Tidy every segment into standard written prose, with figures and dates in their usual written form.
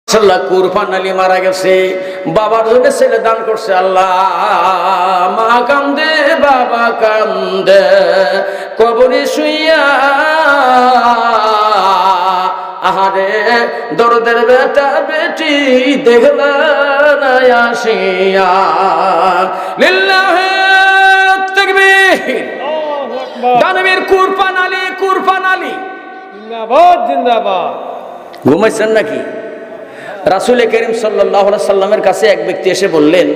মাশাআল্লাহ কুরবান আলী মারা গেছে, বাবার জন্য ছেলে দান করছে। আল্লাহ মা কান্দে বাবা কান্দে কবরে শুইয়া, আহারে দরদের বেটা বেটি দেখলা না আসিয়া। লিল্লাহি তাকবীর। দানবীর কুরবান আলী, কুরবান আলী জিন্দাবাদ জিন্দাবাদ। ঘুমাইছেন নাকি? রাসূল করিম সাল্লাল্লাহু আলাইহি সাল্লামের কাছে এক ব্যক্তি এসে বললেন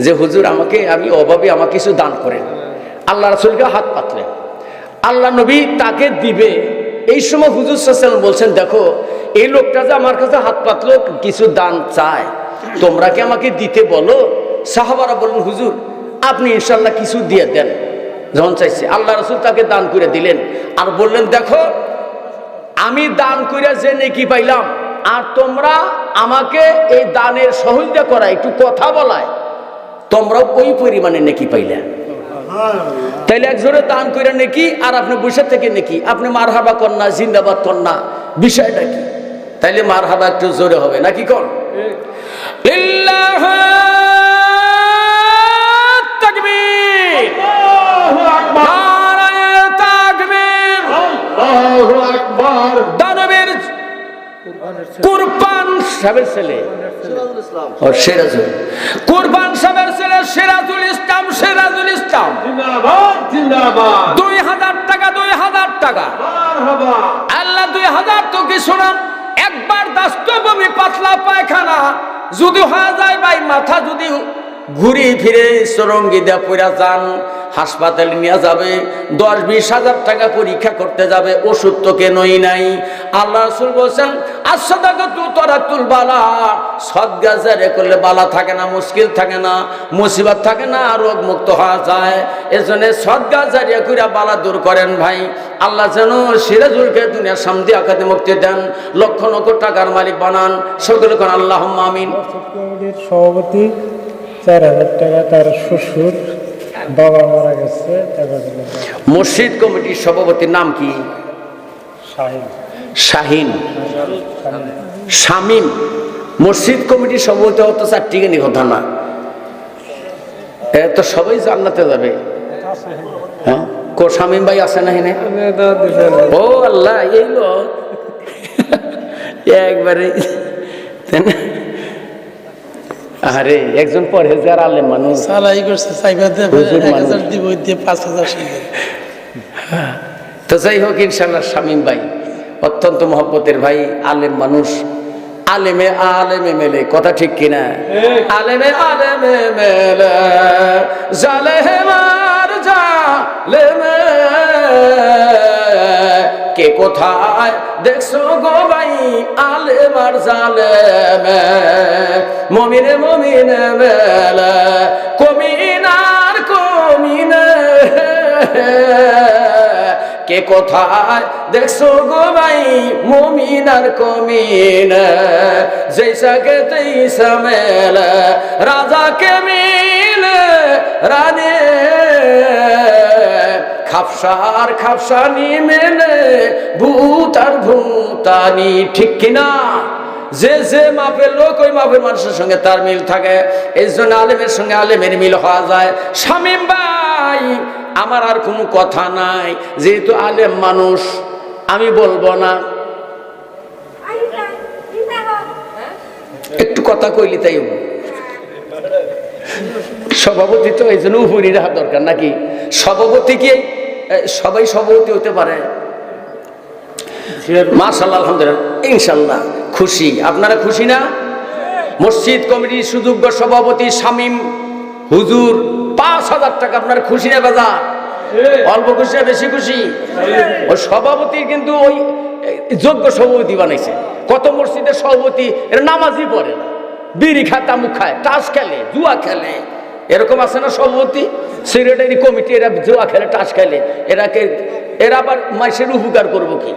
যে হুজুর আমি অভাবী, আমাকে কিছু দান করেন। আল্লাহ রাসূলকে হাত পাতলেন, আল্লাহ নবী তাকে দিবে। এই সময় হুজুর সাল্লাল্লাহু আলাইহি ওয়াসাল্লাম বলছেন, দেখো এই লোকটা যে আমার কাছে হাত পাতলো কিছু দান চায়, তোমরা কি আমাকে দিতে বলো? সাহাবারা বললেন হুজুর আপনি ইনশাআল্লাহ কিছু দিয়ে দেন। যখন চাইছে আল্লাহ রাসূল তাকে দান করে দিলেন আর বললেন, দেখো আমি দান করে যে নেকি পাইলাম, আর তোমরা আমাকে এই দানের সহযোগিতা করা, একটু কথা বলায় তোমরাও ওই পরিমাণে নেকি পাইলে। তাইলে একজনে দান করে নেকি আর আপনি বসে থেকে নেকি, আপনি মারহাবা কর না, জিন্দাবাদ কর না, বিষয়টা কি? তাইলে মারহাবা একটু জোরে হবে নাকি? কোন লিল্লাহি তাকবীর, নারায়ে তাকবীর, আল্লাহু আকবার। দানবীর কুরবান সাহেবের ছেলে সিরাজুল, কুরবান সাহেবের ছেলে সিরাজুল ইসলাম, সিরাজুল ইসলাম জিন্দাবাদ জিন্দাবাদ। 2000 টাকা, 2000 টাকা। মারহাবা। আল্লাহ 2000 তো কিছু না, একবার দাস্তবমি পাতলা পায়খানা যদি হয়ে যায় ভাই, মাথা যদি ঘুরে ফিরে সরঙ্গি দেয়া পড়া যান, হাসপাতালে নিয়ে যাবে, 10-20 হাজার টাকা পরীক্ষা করতে যাবে, ওষুধ তো কেনই নাই। আল্লাহ রাসূল বলেন আসসাদাকাতু তারাতুল বালা, সদকা জারি করলে বালা থাকে না, মুশকিল থাকে না, মুসিবত থাকে না, রোগ মুক্ত হওয়া যায়। এজন্য সদকা জারিয়া করে বালা দূর করেন ভাই। আল্লাহ যেন সিরাজুলকে দুনিয়ার সামনে আখাতে মুক্তি দেন, লক্ষ লক্ষ টাকার মালিক বানান। সকলে কোন আল্লাহুম্মা আমিন। কমিটির সভাপতি 4000 টাকা, তার শ্বশুর বাবা মারা গেছে। মসজিদ কমিটির সভাপতির নাম কি? শাহিন, শামীম। মসজিদ কমিটির সভাপতি হতো 4টি গানি কথা না, তো সবাই জান্নাতে যাবে। হ্যাঁ কো শামীম ভাই আছে না? হেনে ও আল্লাহ, এই লোক একবারে। আরে একজন পরহেজগার আলেম মানুষ সালাই করছে, চাইবা দেবে 1000 দিব, দিয়ে 5000 শিখে। তো যাই হোক ইনশাআল্লাহ শামীম ভাই অত্যন্ত মহব্বতের ভাই, আলেম মানুষ। আলেমে আলেমে মেলে, কথা ঠিক কিনা? আলেমে আলেমে মেলে, জালেমার জালেমে কে কোথায় দেখছো গো ভাই, আলেমার জালেমে মুমিনে মুমিনে মেলে, কমিনার কমিনে কে কোথায় দেখছো গো ভাই, মুমিনার কমিনে জৈসাকে তৈসা মেলে, রাজাকে মিলে রানে খাপসার খাপসানি মেলে, ভূত আর ভূতানি। ঠিক কিনা? যে যে মাপের লোক ওই মাপের মানুষের সঙ্গে তার মিল থাকে। এই জন্য আলেমের সঙ্গে আলেমের মিল হওয়া যায়। শামীম ভাই আমার আর কোনো কথা নাই, যেহেতু আলেম মানুষ আমি বলবো না, একটু কথা কইলি তাই সভাপতি তো এই জন্য উপরই রাখা দরকার নাকি? সভাপতি কি সবাই সভাপতি হতে পারে? মাশাআল্লাহ, আলহামদুলিল্লাহ, ইনশাআল্লাহ খুশি। আপনারা খুশি না? মসজিদ কমিটির সুযোগ্য সভাপতি শামীম হুজুর 5000 টাকা। আপনারা খুশি না বাজার? অল্প খুশি না বেশি খুশি? ওই সভাপতির কিন্তু ওই যোগ্য সভাপতি বানাইছে। কত মসজিদের সভাপতি এরা নামাজই পড়ে না, বিড়ি খায়, তামুক খায়, তাস খেলে, জুয়া খেলে, এরকম আছে না সভাপতি? সেক্রেটারি কমিটি এরা জুয়া খেলে, তাস খেলে, এরা আবার মাসের উপকার করবো কি?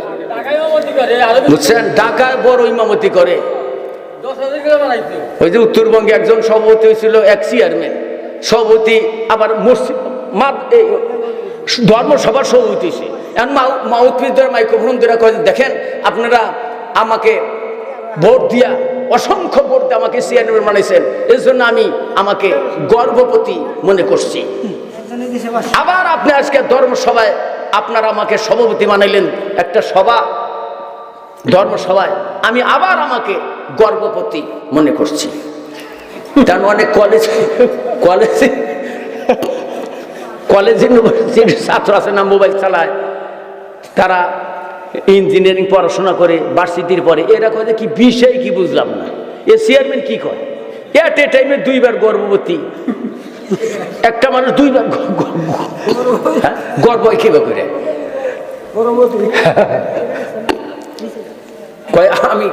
বুঝছেন? ঢাকায় বড় ইমামতি করে। ওই যে উত্তরবঙ্গে একজন সভাপতি হয়েছিল, এক চেয়ারম্যান সভাপতি, আবার মসজিদ ধর্মসভার সভাপতি হয়েছে। এখন মাউথপিস ধরে মাইক্রোফোন ধরে কয়ে দেখেন আপনারা আমাকে ভোট দিয়া অসংখ্য ভোট আমাকে চেয়ারম্যান বানাইছেন, এর জন্য আমি আমাকে গর্ববতী মনে করছি। আবার আপনি আজকে ধর্মসভায় আপনারা আমাকে সভাপতি বানাইলেন, একটা সভা ধর্মসভায়, আমি আবার আমাকে গর্ববতী মনে করছি। কারণ অনেক কলেজ ইউনিভার্সিটির ছাত্র আছে না, মোবাইল চালায়, তারা ইঞ্জিনিয়ারিং পড়াশোনা করে ভার্সিটির পরে, এরা কয় কি বিষয় কি বুঝলাম না, এ চেয়ারম্যান কি কয়, এট এ টাইমে 2 বার গর্ভবতী, একটা মানুষ 2 বার গর্ব হয় কিভাবে করে কয় আমি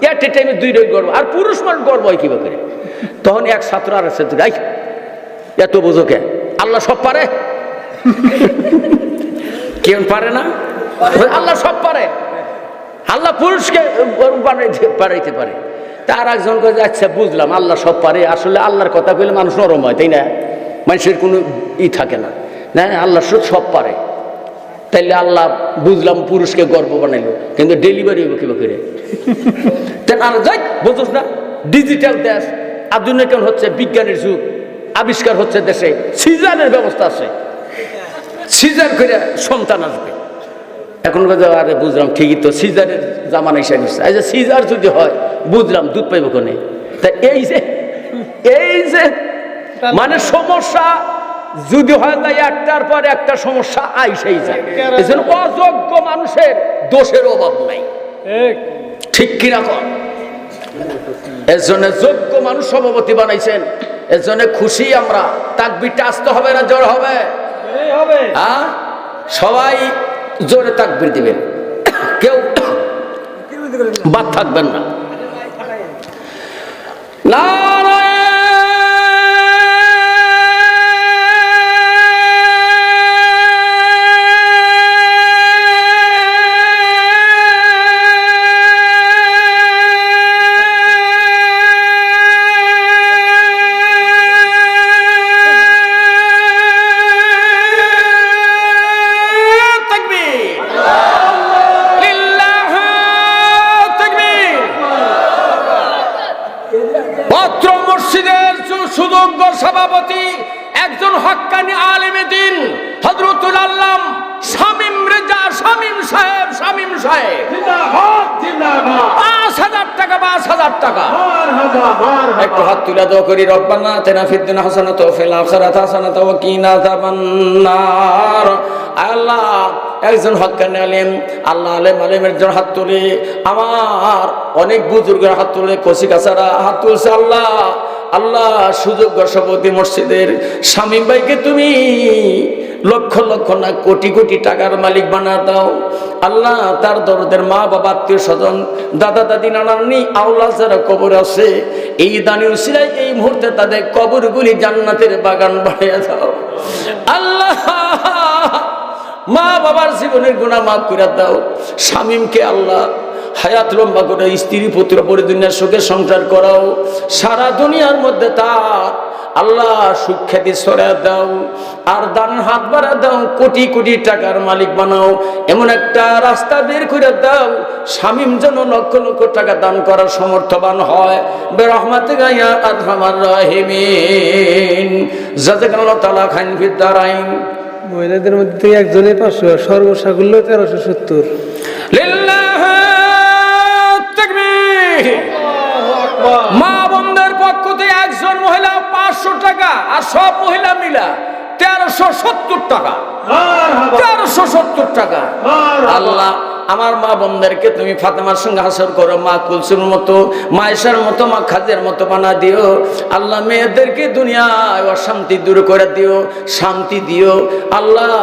এট এ টাইমে 2 বার গর্ব, আর পুরুষ মানুষ গর্ব হয় কিভাবে করে। তখন এক ছাত্র আর আছে, এত বোঝো কে, আল্লাহ সব পারে, কেউ পারে না, আল্লাহ সব পারে, আল্লাহ পুরুষকে বানাইতে পারে। তার একজন কাছে আচ্ছা বুঝলাম আল্লাহ সব পারে, আসলে আল্লাহর কথা কইলে মানুষ নরম হয়, তাই না, মানুষের কোনো থাকে না, না আল্লাহ সব পারে, তাইলে আল্লাহ বুঝলাম পুরুষকে গর্ব বানাইলো, কিন্তু ডেলিভারি হইব কিবা করে, আর যাই বুঝোস না, ডিজিটাল দেশ, আধুনিকরণ হচ্ছে, বিজ্ঞানের যুগ, আবিষ্কার হচ্ছে দেশে, সিজারের ব্যবস্থা আছে, সিজার করে সন্তান আসবে। এখন আরে বুঝলাম ঠিকই তো, সিজারের জামানা এসে গেছে, আচ্ছা সিজার যদি হয় বুঝলাম দুধ পাইব কোনে, তা এই যে মানে সমস্যা যদি হয় তাই একটার পর একটা সমস্যা আইসেই যায়, এজন্য অযোগ্য মানুষের দোষের অভাব নাই, ঠিক কিরকম, এর জন্য যোগ্য মানুষ সভাপতি বানাইছেন, এর জন্য খুশি আমরা। তাকবীরটা আসতে হবে না জোর হবে? হ্যাঁ, সবাই জোরে তাকবীর দিবেন, কেউ বাদ থাকবেন না। সুযোগ্য সভাপতি একজন হক্কানি আলেমে দ্বীন হযরতুল আল্লাম শামীম রেজা শামীম সাহেব ৫,০০০ টাকা, ৫,০০০ টাকা। একটু হাত তুলে দোয়া করি, রব্বানা আতিনা ফিদ দুনিয়া হাসানাতাও ওয়া ফিল আখিরাতি হাসানাতাও ওয়া কিনা আযাবান্নার। আল্লাহ একজন হক্কানি আলেম, আল্লাহ আলেমের জন্য হাত তুলে, আমার অনেক বুজুর্গের হাত তুলে, কচিকাচারা হাত তুলছে, আল্লাহ সুযোগ্য সভাপতি মসজিদের শামীম ভাইকে তুমি লক্ষ লক্ষ না কোটি কোটি টাকার মালিক বানা দাও। আল্লাহ তার দরদের মা বাবা, আত্মীয় স্বজন, দাদা দাদি, নানা নানি, আওলাদ যারা কবর আছে, এই দানি উসিলায় এই মুহূর্তে তাদের কবরগুলি জান্নাতের বাগান বানিয়ে দাও। আল্লাহ মা বাবার জীবনের গুনাহ মাফ করে দাও। শামীমকে আল্লাহ হায়াত লম্বা করে স্ত্রী পুত্র পরিদুনিয়ার সুখে সংসার করাও। সারা দুনিয়ার মধ্যে তার আল্লাহ সুখ্যাতি ছড়িয়ে দাও, আর দান হাত বাড়া দাও, কোটি কোটি টাকার মালিক বানাও। এমন একটা রাস্তা বের করে দাও, শামীম যেন লক্ষ লক্ষ টাকা দান করার সমর্থবান হয়। বিরহমাতিকা ইয়া আরহামার রাহিমিন। জাযাকাল্লাহু তাআলা খাইরান ফিদ দারাইন। মহিলাদের মধ্যে একজনের 500, সর্বসাকুল্য 1370। লিল্লাহি তাকবীর। মা বোনদের পক্ষ থেকে একজন মহিলা 500 টাকা, আর সব মহিলা মিলা 1370 টাকা। 1370 টাকা। আল্লাহ আমার মা বোনদেরকে তুমি ফাতেমার সঙ্গে হাসর করো, মা কুলসুমের মতো, মা আয়েশার মতো, মা খাদিজার মতো বানা দিও। আল্লাহ মেয়েদেরকে দুনিয়ায় অশান্তি দূর করে দিও, শান্তি দিও। আল্লাহ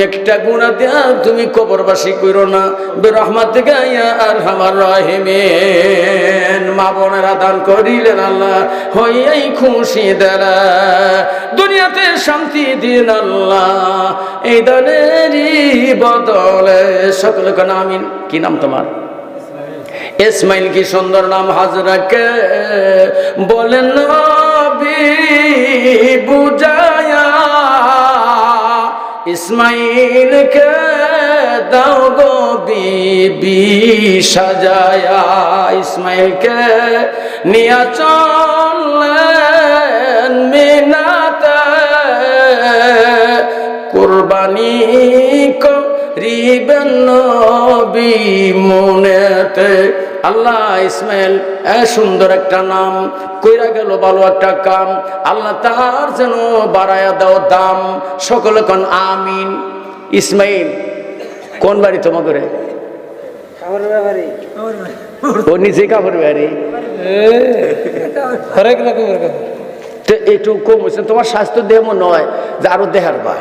একটা গুনাহ দেয়া তুমি কবরবাসী করো না। বিরহমাতিকা ইয়া আরহামার রাহিমিন। মা বোনেরা দান করিলেন, আল্লাহ হইয়াই খুশি দেলা, দুনিয়াতে শান্তি দিন আল্লাহ এই দানেরই বদলে। সকলে কেন আমিন। কি নাম তোমার? ইসমাইল। কি সুন্দর নাম। হাজরাকে বলেন নবী বুঝায়া, ইসমাইলকে দাও গো বিবি সাজায়া, ইসমাইলকে নিয়া চললেন মিনাতে, কুরবানি করিবেন নবী মনেতে। আল্লাহ ইসমাইল সুন্দর একটা নাম কইরা গেল, ভালো একটা কাম, আল্লাহ তার যেন বাড়ায়া দাও দাম। সকলে কোন আমিন। ইসমাইল কোন বাড়ি তোমার করে? ও নিজে কাপড় বাড়ি। তো একটু কম হয়েছে, তোমার স্বাস্থ্য দেহ নয় যে আরো দেহার বা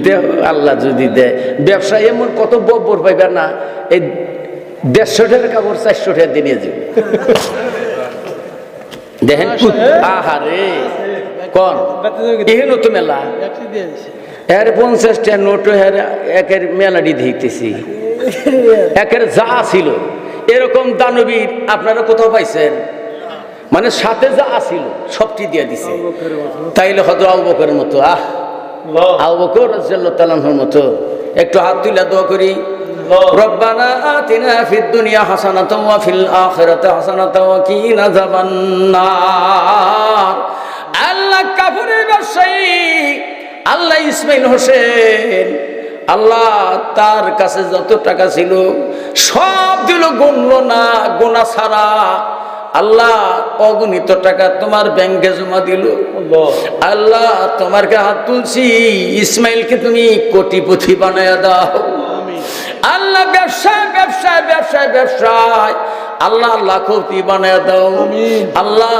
দেহ আল্লাহ যদি দেয়। ব্যবসায় এমন কত বব্বর পাইবে না, এই 150 টাকার কাপড় 400 টাকা দিয়ে নিয়ে যাবে। দেখেন আহারে কোন এহেন তো মেলা এর 50 টাকা নোট একের মেলাডি দিতেছি, একের যা ছিল এরকম দানবীর আপনারা কোথাও পাইছেন? মানে সাথে যা ছিল সবটি দিয়ে দিছে। তাইলে হয়তো আবু বকরের মতো, আবু বকর রাদিয়াল্লাহু তাআলা আনহুর মতো একটু হাত তুলে দোয়া করি, রব্বানা আতিনা ফিদ দুনিয়া হাসানাতাও ওয়া ফিল আখিরাতি হাসানাতাও ওয়া কিনা আযাবান্নার। আল্লাহ কাফিরের ব্যবসায়ী আল্লাহ ইসমাইল হোসেন, আল্লাহ তার কাছে যত টাকা ছিল সব দিল, গুনলো না, গোনা ছাড়া। আল্লাহ অগণিত টাকা তোমার ব্যাংকে জমা দিল। আল্লাহ তোমার কে হাত তুলছি, ইসমাইলকে তুমি কোটিপতি বানায়া দাও। আল্লাহ ব্যবসায় ব্যবসায় ব্যবসায় ব্যবসায় আল্লাহ লাখপতি বানায় দাও। আল্লাহ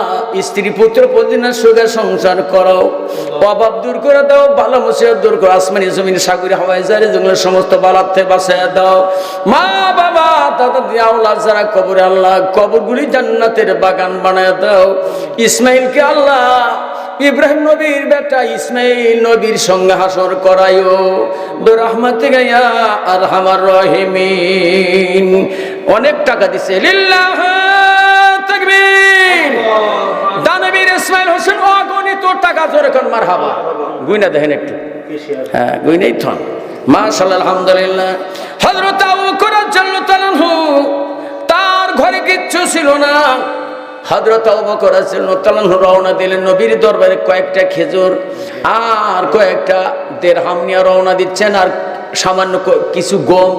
স্ত্রী পুত্র প্রতিদিনের সুখে সংসার করো, অভাব দূর করে দাও, ভালো মুসিবত দূর করো, আসমানি জমিন সাগরে হাওয়ায় জারি জঙ্গলের সমস্ত বালাতে বাসায় দাও। মা বাবা দাদা দিয়া আওলাদ যারা কবরে, আল্লাহ কবরগুলি জান্নাতের বাগান বানায় দাও। ইসমাইলকে আল্লাহ ইব্রাহিম নবীর বেটা ইসমাইল নবীর সঙ্গে হাসর করায়ও বিরহমাতিকা ইয়া আরহামার রাহিমিন। অনেক টাকা দিছে, লিল্লাহ তাকবীর। দানবীর ইসমাইল হোসেন অগণিত টাকা, জোরে কোন মারহাবা। গুইনা দেখেন একটু, হ্যাঁ গুইনাই থন, মাশাআল্লাহ আলহামদুলিল্লাহ। হযরত আবু বকর রাদিয়াল্লাহু তাআলা আনহু, তার ঘরে কিচ্ছু ছিল না। হযরত আবু বকর রাদিয়াল্লাহু তাআলা আনহু রওনা দিলেন নবীর দরবারে, কয়েকটা খেজুর আর কয়েকটা দিরহাম নিয়ে রওনা দিচ্ছেন, আর সামান্য কিছু গম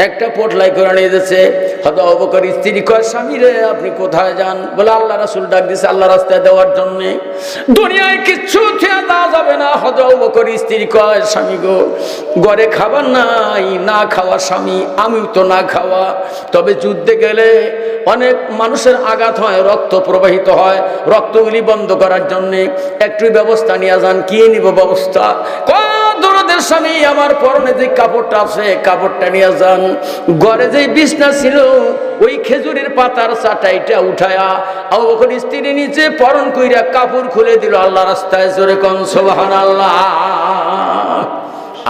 একটা পোটলাই করে নিয়ে যাচ্ছে। হযরত আবু বকর স্ত্রী কয়, স্বামী রে আপনি কোথায় যান? বলে আল্লাহ রাসূল ডাক দিছে আল্লাহ রাস্তায় দেওয়ার জন্য, দুনিয়ায় কিচ্ছু খেয়ে দেওয়া যাবে না। হযরত আবু বকর স্ত্রী কয়, স্বামী গো ঘরে খাবার নাই, না খাওয়া স্বামী, আমিও তো না খাওয়া, তবে যুদ্ধে গেলে অনেক মানুষের আঘাত হয়, রক্ত প্রবাহিত হয়, রক্তগুলি বন্ধ করার জন্য একটু ব্যবস্থা নিয়ে যান। কি নিব ব্যবস্থা? দরদের স্বামী আমার পরনে যে কাপড়টা আছে কাপড়টা নিয়ে যান। ঘরে যে বিছনা ছিল ওই খেজুরের পাতার চাটাইটা উঠায়া আবু বকর স্ত্রী নিচে পরন কইরা কাপড় খুলে দিল। আল্লাহ রাস্তায় জোরে কোন সুবহানাল্লাহ।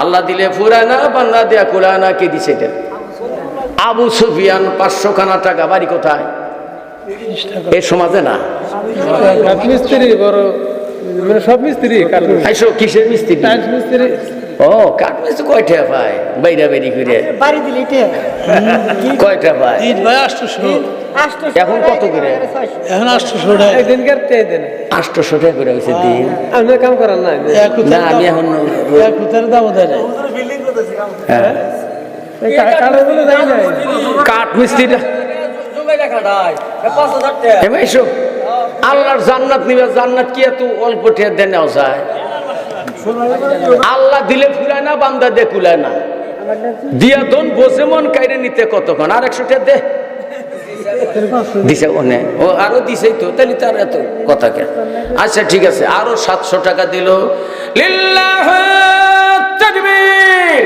আল্লাহ দিলে ফুরানা, বান্দা দেয়া কুলানা। কে দিছে এটা? আবু সুফিয়ান। 500 খানা টাকা। বাড়ি কোথায়? এই সমাজে না, মিস্ত্রি বড়, মানে সব মিস্ত্রি। আইসো কিসের মিস্ত্রি? মিস্ত্রি। ও কাঠ মিস্ত্রি। কয়টা পায় বাইরা বেরি করে? বাড়ি দিলে কয়টা পায়? 800। এখন কত করে? এখন 800 টাকা। একদিন কাটতে দেন 800 টাকা করে হয়েছে দিন। আপনার কাম করার না? না আমি এখন এক হুতার দাম দেয় না। হ্যাঁ কালো বলে যাই নাই। কাঠ মিস্ত্রিটা এসো আল্লাহর জান্নাত নিবে। জান্নাত কি এত অল্প ঠেয়ে দেন নেওয়া যায়? আল্লাহ দিলে ফুরায় না, বান্দা দে কুলায় না। দিয়া দন বসে মন কাইরে নিতে কতক্ষণ? আর 100 টাকা দে দিছে। ও আরো দিছেই তো, তাহলে তার এত কথা কেন? আচ্ছা ঠিক আছে, আরো 700 টাকা দিল। লিল্লাহু তাকবীর।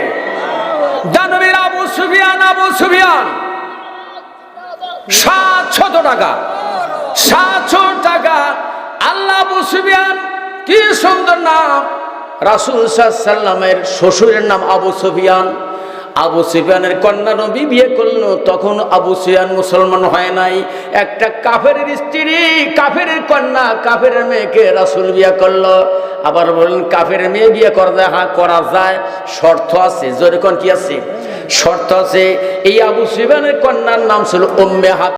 দানবীর আবু সুফিয়ান 700 টাকা। 700 টাকা। আল্লাহ আবু সুফিয়ান, কি সুন্দর নাম। রাসূল সাল্লাল্লাহু আলাইহি ওয়াসাল্লামের শ্বশুরের নাম আবু সুফিয়ান, আবু সুফিয়ানের কন্যা নবী বিয়ে করলো, তখন আবু সুফিয়ান মুসলমান হয় নাই। একটা কাফেরের স্ত্রী, কাফেরের কন্যা, কাফের মেয়েকে রাসূল বিয়ে করলো। আবার বলেন কাফের মেয়ে বিয়ে করা যায়? হ্যাঁ, করা যায়, শর্ত আছে। জোরে কোন কি আছে? শর্ত আছে। এই আবু সুফিয়ানের কন্যার নাম ছিল উম্মে হাবিবা।